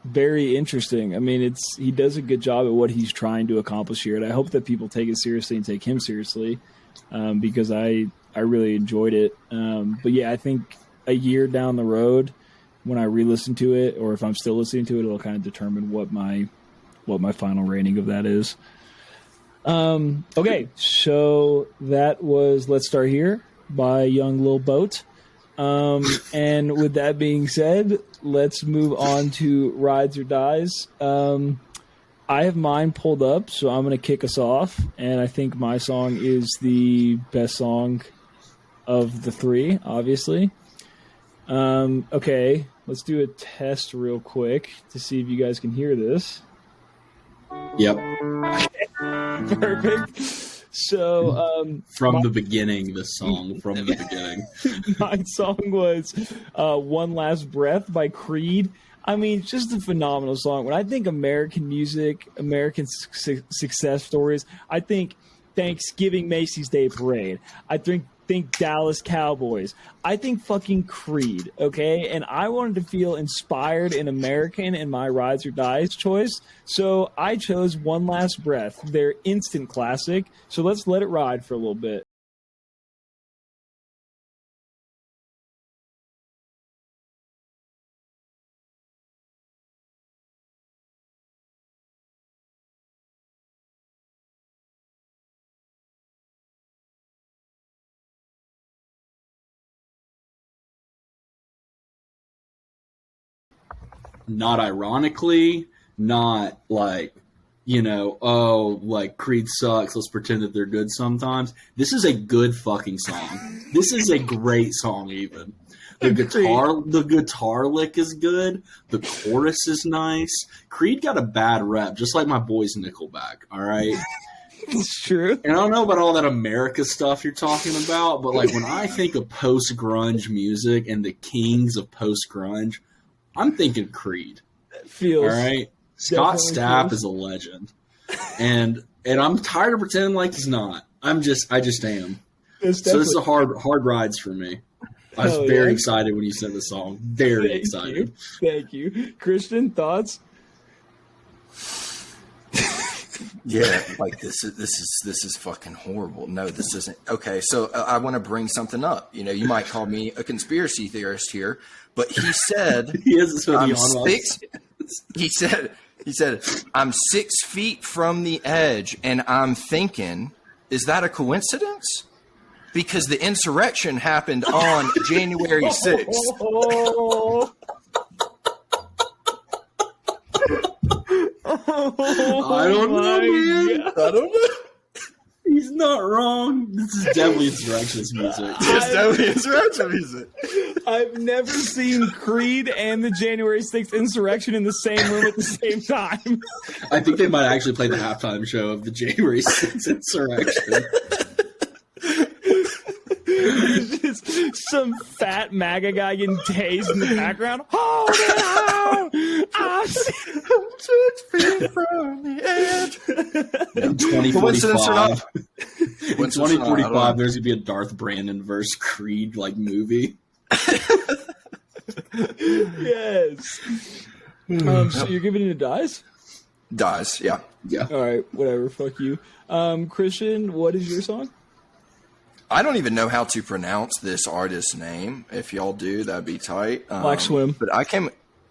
very interesting. I mean, he does a good job at what he's trying to accomplish here, and I hope that people take it seriously and take him seriously, because I really enjoyed it. But yeah, I think a year down the road, when I re-listen to it, or if I'm still listening to it, it'll kind of determine what my final rating of that is. Okay, so that was Let's Start Here by Young Lil Boat. And with that being said, let's move on to Rides or Dies. I have mine pulled up, so I'm going to kick us off. And I think my song is the best song of the 3, obviously. Okay, let's do a test real quick to see if you guys can hear this. Yep. Perfect. So, from the beginning, my song was One Last Breath by Creed. I mean, just a phenomenal song. When I think American music, American success stories, I think Thanksgiving Macy's Day Parade. I think Dallas Cowboys. I think fucking Creed, okay? And I wanted to feel inspired and American in my Rides or Dies choice, so I chose One Last Breath, their instant classic. So let's let it ride for a little bit. Not ironically, not like, like Creed sucks, let's pretend that they're good sometimes. This is a good fucking song. This is a great song even. The guitar lick is good. The chorus is nice. Creed got a bad rep, just like my boys Nickelback, all right? It's true. And I don't know about all that America stuff you're talking about, but like when I think of post-grunge music and the kings of post-grunge, I'm thinking Creed. Feels all right. Scott Stapp is a legend, and I'm tired of pretending like he's not. I just am. So this is a hard rides for me. I was very excited when you said the song. Very excited. Thank you, Christian. Thoughts? Yeah, like this is fucking horrible. No, this isn't. Okay, so I want to bring something up. You might call me a conspiracy theorist here, but he said he said I'm 6 feet from the edge, and I'm thinking, is that a coincidence? Because the insurrection happened on January 6th. I don't know, man. I don't know. He's not wrong. This is definitely Insurrectionist music. It's definitely Insurrection music. I've never seen Creed and the January 6th Insurrection in the same room at the same time. I think they might actually play the halftime show of the January 6th Insurrection. There's just some fat MAGA guy getting tased in the background. Hold it on! I'm 6 feet from the edge. In 2045, in 2045, there's gonna be a Darth Brandon versus Creed like movie. Yes. So you're giving it a dies? Dies, yeah. All right, whatever. Fuck you, Christian. What is your song? I don't even know how to pronounce this artist's name. If y'all do, that'd be tight. Black Swim. But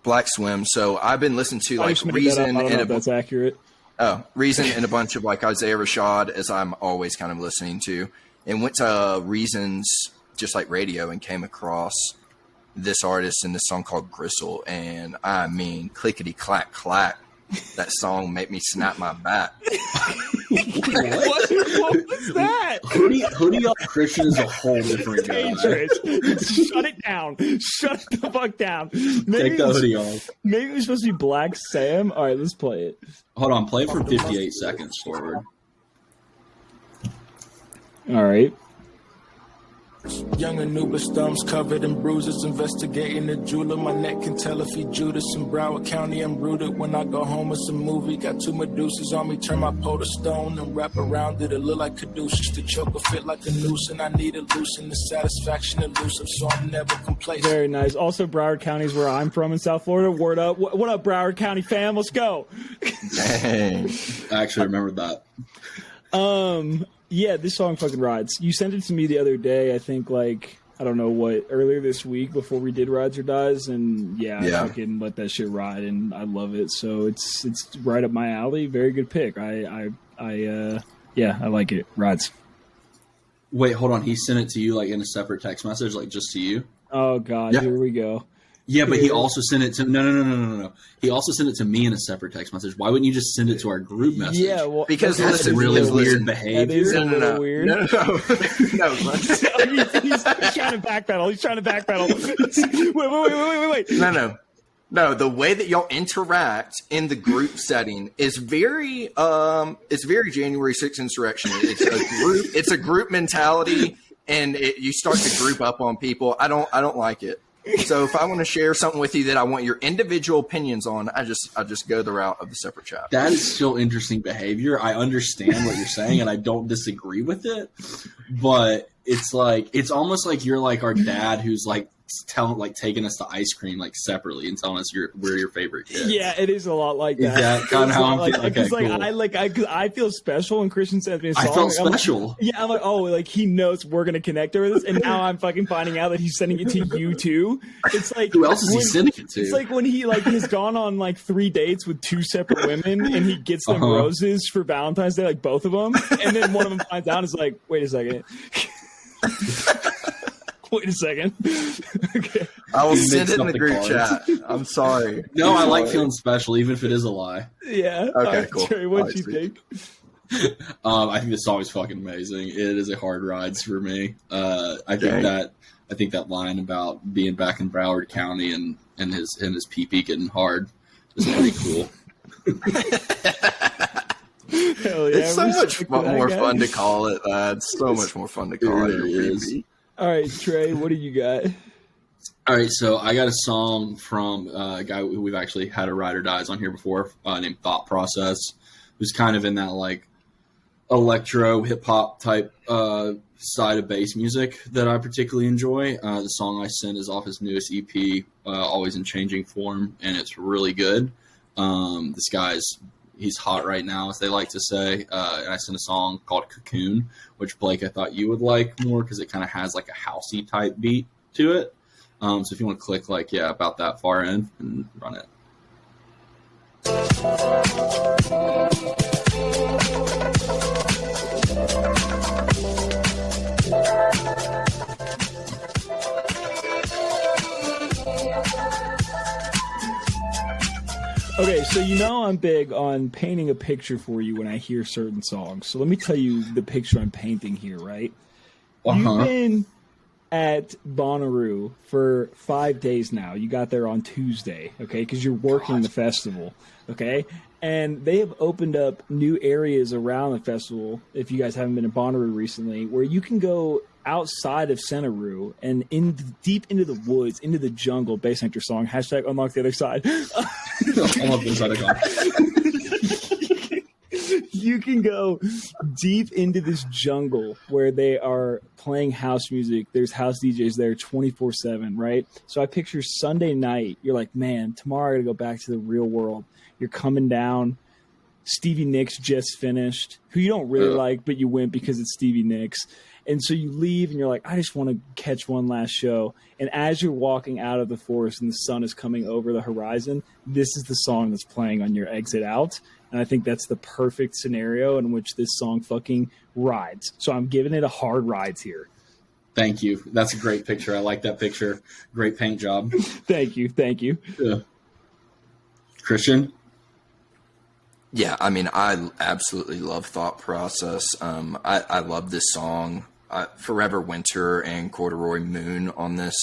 Black Swim. So I've been listening to like Reason. I don't know if that's accurate. Oh, Reason and a bunch of like Isaiah Rashad, as I'm always kind of listening to, and went to Reason's just like radio and came across this artist and this song called Gristle. And I mean, clickety clack clack. That song made me snap my back. What was that? Hoodie Up Christian is a whole different guy. Dangerous. Shut it down. Shut the fuck down. Take the hoodie off. Maybe it was supposed to be Black Sam. All right, let's play it. Hold on, play it for 58 seconds forward. All right. Young Anubis, thumbs covered in bruises, investigating the jeweler. My neck can tell if he Judas. In Broward County, I'm rooted. When I go home, it's a movie. Got two Medusas on me, turn my pole to stone and wrap around it. It look like Caduceus. The choker fit like a noose, and I need a loosen. The satisfaction elusive, so I'm never complacent. Very nice. Also, Broward County is where I'm from in South Florida. Word up. What up, Broward County fam? Let's go. Dang. I actually remembered that. Yeah, this song fucking rides. You sent it to me the other day, I think, like, I don't know what, earlier this week before we did Rides or Dies, and I fucking let that shit ride, and I love it. So it's right up my alley. Very good pick. I like it. Rides. Wait, hold on. He sent it to you like in a separate text message, like just to you? Oh God, Here we go. Yeah, but he also sent it to no. He also sent it to me in a separate text message. Why wouldn't you just send it to our group message? Yeah, well, because that's really weird behavior. That is a little weird. No. He's trying to backpedal. Wait. No, the way that y'all interact in the group setting is very January 6th insurrection. It's a group mentality, and you start to group up on people. I don't like it. So if I want to share something with you that I want your individual opinions on, I just go the route of the separate chat. That is still interesting behavior. I understand what you're saying, and I don't disagree with it. But it's almost like you're like our dad, who's like taking us to ice cream like separately and telling us we're your favorite kids. Yeah, it is a lot like that. Is that kind of how I'm feeling? Okay, cool. I feel special when Christian sends me a song. I felt special. I'm like, oh, like he knows we're gonna connect over this, and now I'm fucking finding out that he's sending it to you too. It's like, who else is he sending it to? It's like when he has gone on like 3 dates with 2 separate women, and he gets them roses for Valentine's Day, like both of them, and then one of them finds out and is like, wait a second. Wait a second. Okay. I will send it in the group chat. I'm sorry. No, I like feeling special, even if it is a lie. Yeah. Okay, cool. Trey, what you think? I think this song is fucking amazing. It is a hard rides for me. I think that line about being back in Broward County and his pee-pee getting hard is pretty cool. Hell yeah, it's so much more fun to call it that. It's so much more fun to call it. Really is. All right, Trey, what do you got? All right, so I got a song from a guy who we've actually had a Ride or Dies on here before, named Thought Process, who's kind of in that like electro hip hop type side of bass music that I particularly enjoy. The song I sent is off his newest EP, Always in Changing Form, and it's really good. This guy's he's hot right now, as they like to say. And I sent a song called Cocoon, which Blake, I thought you would like more because it kind of has like a housey type beat to it. So if you want to click about that far in and run it. Okay, so I'm big on painting a picture for you when I hear certain songs. So let me tell you the picture I'm painting here, right? You've been at Bonnaroo for 5 days now. You got there on Tuesday, okay, because you're working the festival, okay? And they have opened up new areas around the festival, if you guys haven't been to Bonnaroo recently, where you can go outside of Centeroo and deep into the woods, into the jungle, based on your song, hashtag unlock the other side. Unlock the other side. You can go deep into this jungle where they are playing house music. There's house DJs there 24/7, right? So I picture Sunday night. You're like, man, tomorrow I gotta go back to the real world. You're coming down. Stevie Nicks just finished, who you don't really like, but you went because it's Stevie Nicks. And so you leave and you're like, I just want to catch one last show. And as you're walking out of the forest and the sun is coming over the horizon, this is the song that's playing on your exit out. And I think that's the perfect scenario in which this song fucking rides. So I'm giving it a hard rides here. Thank you. That's a great picture. I like that picture. Great paint job. Thank you. Yeah. Christian? Yeah, I mean, I absolutely love Thought Process. I love this song. Forever Winter and Corduroy Moon on this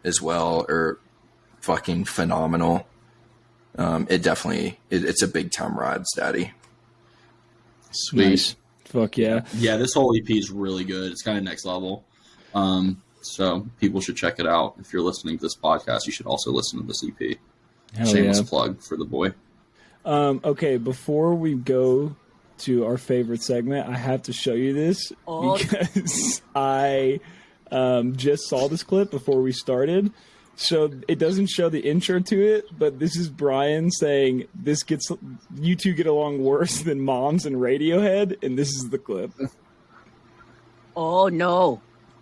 as well are fucking phenomenal. It's a big time ride, Daddy. Sweet. Nice. Fuck yeah. Yeah, this whole EP is really good. It's kind of next level. So people should check it out. If you're listening to this podcast, you should also listen to this EP. Hell Shameless yeah. plug for the boy. Okay, before we go to our favorite segment, I have to show you this because I just saw this clip before we started. So it doesn't show the intro to it, but this is Brian saying you two get along worse than Moms and Radiohead, and this is the clip. Oh, no.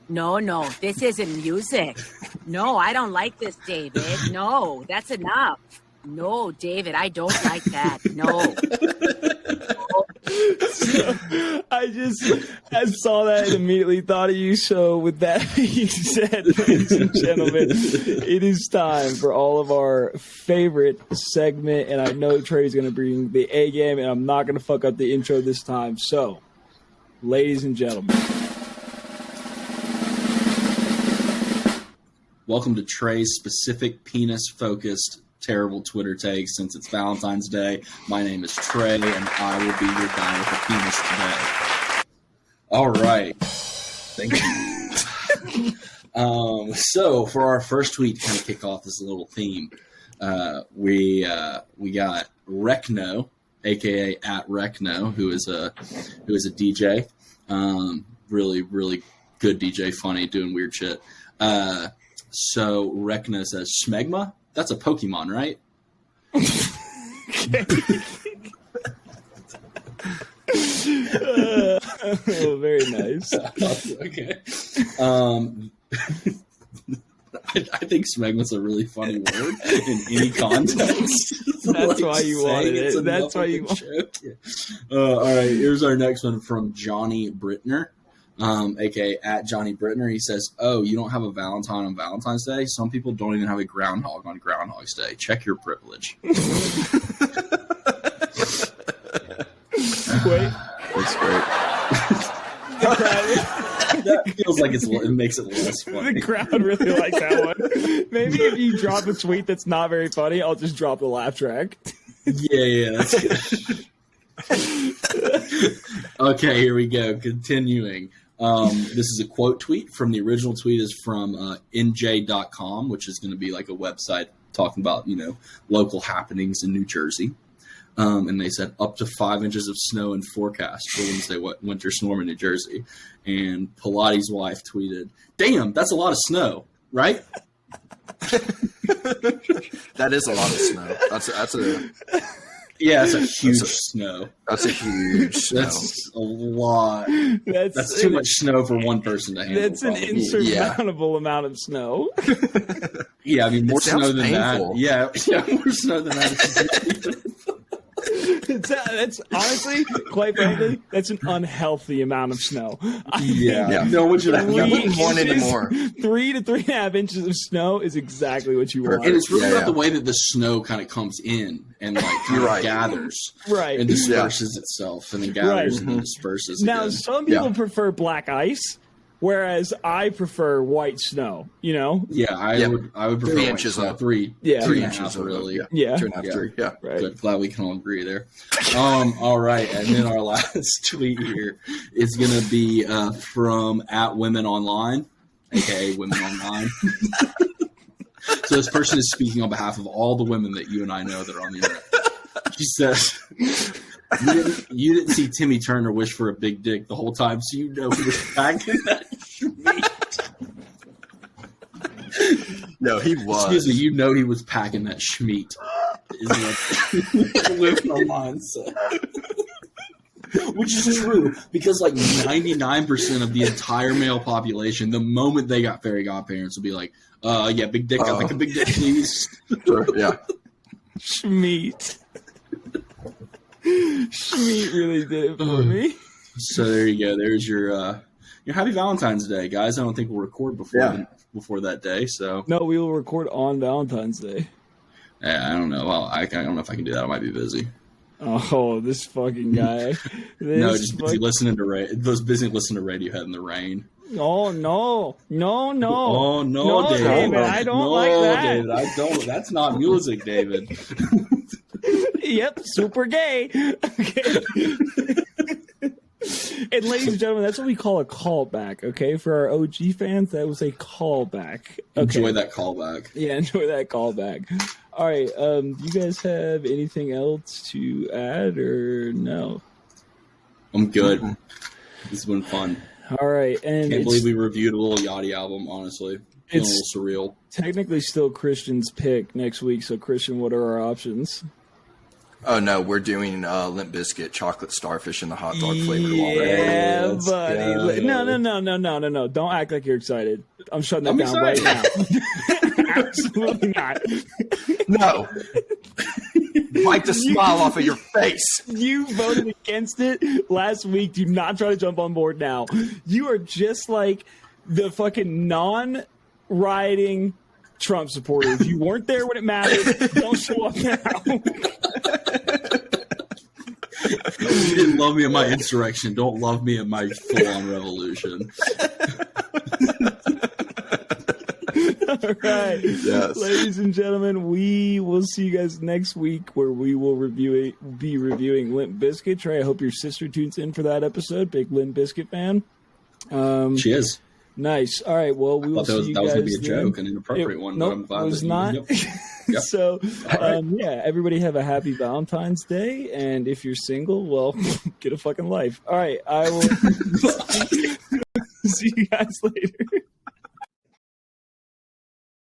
No. This isn't music. No, I don't like this, David. No, that's enough. No, David, I don't like that. No. So I saw that and immediately thought of you. So with that being said, ladies and gentlemen, it is time for all of our favorite segment. And I know Trey's going to bring the A game, and I'm not going to fuck up the intro this time. So, ladies and gentlemen. Welcome to Trey's specific penis-focused terrible Twitter takes. Since it's Valentine's Day, my name is Trey, and I will be your guy with a penis today. All right. Thank you. So for our first tweet to kind of kick off this little theme, we got Recno, aka at Recno, who is a DJ. Really, really good DJ, funny, doing weird shit. So Recna says, Schmegma? That's a Pokemon, right? Very nice. Okay. I think Smegma's a really funny word in any context. That's why you wanted it. That's why you wanted it. Yeah. All right, here's our next one from Johnny Brittner. aka at Johnny Brittner. He says, "Oh, you don't have a Valentine on Valentine's Day? Some people don't even have a groundhog on Groundhog's Day. Check your privilege." Wait. That's great. That feels like it makes it less funny. The crowd really likes that one. Maybe if you drop a tweet that's not very funny, I'll just drop the laugh track. Yeah, that's good. Okay, here we go. Continuing. This is a quote tweet from the original tweet is from nj.com, which is going to be like a website talking about, local happenings in New Jersey. And they said up to 5 inches of snow in forecast for Wednesday winter storm in New Jersey. And Pilates' wife tweeted, "Damn, that's a lot of snow, right?" That is a lot of snow. That's a huge snow. That's a huge snow. That's a lot. That's too much snow for one person to handle. That's probably an insurmountable amount of snow. Yeah, I mean, more snow than painful. that. Yeah, more snow than that. That's honestly, quite frankly, that's an unhealthy amount of snow. Yeah. No one should have one anymore. 3 to 3.5 inches of snow is exactly what you want. And it's really about the way that the snow kind of comes in and gathers, right, and disperses itself, and then gathers and then disperses. Now, again. some people prefer black ice, whereas I prefer white snow. Yeah, I would prefer 3 white inches snow. up. 3 3 inches inches really. Yeah. 2.5, 3. Yeah. Right. Good. Glad we can all agree there. All right, and then our last tweet here is going to be from @WomenOnline, aka Women Online. So this person is speaking on behalf of all the women that you and I know that are on the internet. She says, you didn't see Timmy Turner wish for a big dick the whole time, so you know he was packing that schmeat. No, he was. Excuse me, you know he was packing that schmeat. Is what Women Online said. Which is true, because 99% of the entire male population, the moment they got fairy godparents, will be like, yeah, big dick, I'd like a big dick, please. Sure, yeah. Schmeat. Schmeat really did it for me. So there you go. There's your happy Valentine's Day, guys. I don't think we'll record before that day. So no, we will record on Valentine's Day. Yeah, I don't know. Well, I don't know if I can do that. I might be busy. Oh, this fucking guy. No, just busy listening to Radiohead in the rain. Oh no. Oh no, David, I don't like that. David, I don't. That's not music, David. Yep, super gay. Okay. And ladies and gentlemen, that's what we call a callback, okay? For our OG fans, that was a callback. Okay. Enjoy that callback. Yeah, enjoy that callback. All right, do you guys have anything else to add or no? I'm good. This has been fun. All right, and Can't believe we reviewed a Lil Yachty album, honestly. Feeling a little surreal. Technically still Christian's pick next week, so Christian, what are our options? Oh no, we're doing Limp Bizkit, chocolate starfish, and the hot dog flavored Yeah, water. buddy. No. Don't act like you're excited. I'm shutting that down right now. Absolutely not. No. Wipe the smile off of your face. You voted against it last week. Do not try to jump on board now. You are just like the fucking non-rioting Trump supporter. If you weren't there when it mattered, don't show up now. You didn't love me in my insurrection. Don't love me in my full-on revolution. All right. Yes. Ladies and gentlemen, we will see you guys next week where we will be reviewing Limp Bizkit. Trey, I hope your sister tunes in for that episode. Big Limp Bizkit fan. She is. Nice. All right. Well, we will see you guys. That was going to be a joke, an inappropriate one. Nope, but I'm glad it was that not. Yep. So, yeah, everybody have a happy Valentine's Day. And if you're single, well, get a fucking life. All right. I will see you guys later.